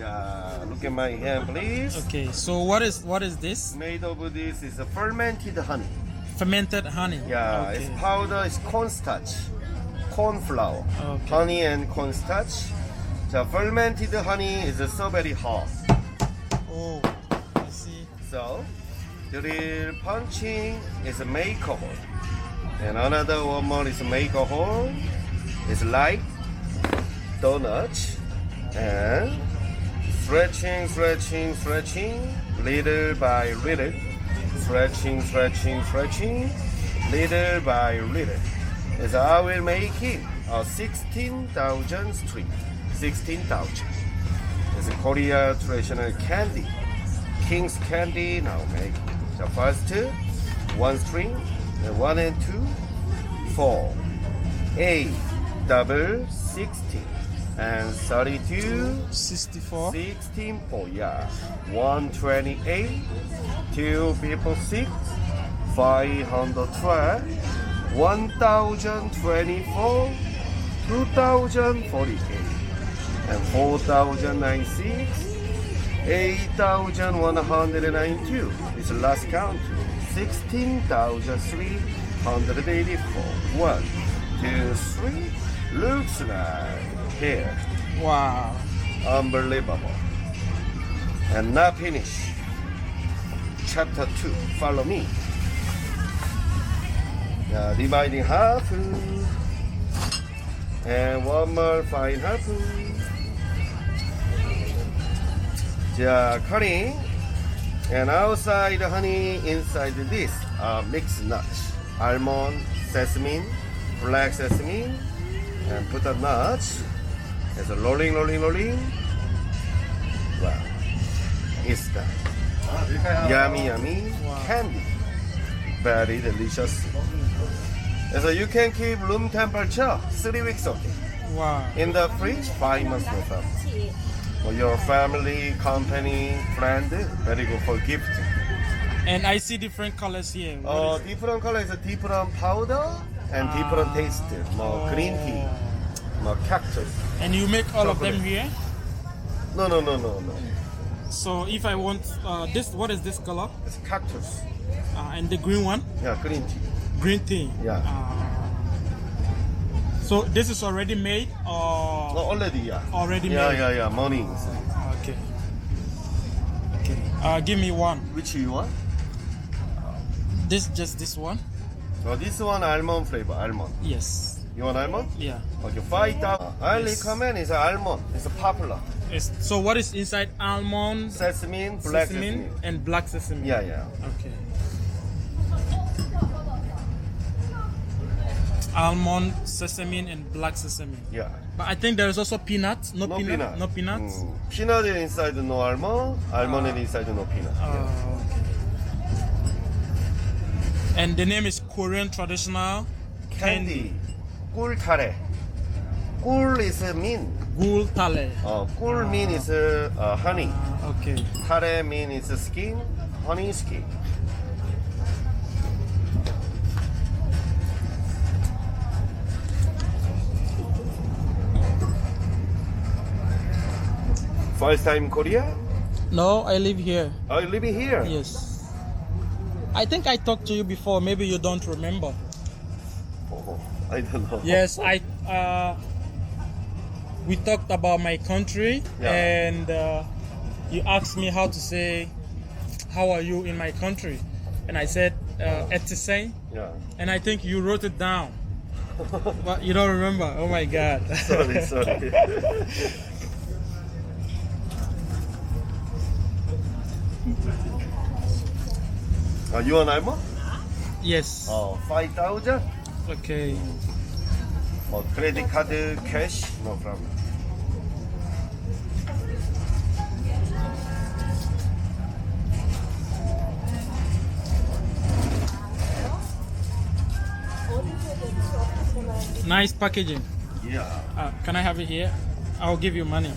Yeah, look at my hand, please. Okay, so what is this? Made of this is a fermented honey. Fermented honey. Yeah, Okay. it's powder, it's cornstarch, corn flour, Okay. honey and cornstarch. The fermented honey is so very hot. Oh, I see. So, the real punching is makeable. And another one more is makeable. It's like donuts and stretching, little by little. Stretching, little by little. As I will make it a 16,000 string. 16,000. It's a Korea traditional candy. King's candy now make. The first one string, 1 and 2, 4, 8, double 16, and 32, 64. 16, 4, yeah. 128, 2 people 6, 512, 1024, 2048, and 4096, 8,192. It's the last count. 16,384. 1, 2, 3. Looks like here. Wow. Unbelievable. And not finished. Chapter 2. Follow me. Dividing half. And one more fine half. Cutting. And outside honey, inside this mixed nuts. Almond, sesame, black sesame. And put the nuts. It's a rolling. Wow. It's the yummy Wow. candy. Very delicious. So you can keep room temperature 3 weeks okay. Wow. In the fridge 5 months no problem. For your family, company, friend, very good for gift. And I see different colors here. What is it? Different colors, different powder and different taste. More green tea, more cactus. And you make all of Chocolate. them here? No. So if I want this, what is this color? It's cactus. And the green one? Yeah, green tea. Green tea. Yeah. So this is already made or Already, yeah. already made? Yeah. Mornings. Okay. Give me one. Which you want? Just this one? This one almond flavor, almond. Yes. You want almond? Yeah. Okay, 5,000. I Yes. recommend is almond. It's popular. So what is inside almond, Sesame, black sesame, sesame. and black sesame? Yeah. Okay. Almond, sesame, and black sesame. Yeah. But I think there is also peanuts. No peanut. No peanuts. Peanut is inside no almond. Almond is inside no peanut. Okay. And the name is Korean traditional Candy. Ggultarae. Ggul is mean. Ggultarae. Ggul mean is honey. Okay. Tare mean is skin. Honey skin. First time in Korea? No, I live here. Are you living here? Yes. I think I talked to you before. Maybe you don't remember. Oh, I don't know. Yes, we talked about my country, Yeah. and you asked me how to say how are you in my country, and I said Etisei, Yeah. and I think you wrote it down, but you don't remember. Oh my God. Sorry. You want almond? Yes. 5,000? Okay. Credit card, cash, no problem. Nice packaging. Yeah. Can I have it here? I'll give you money.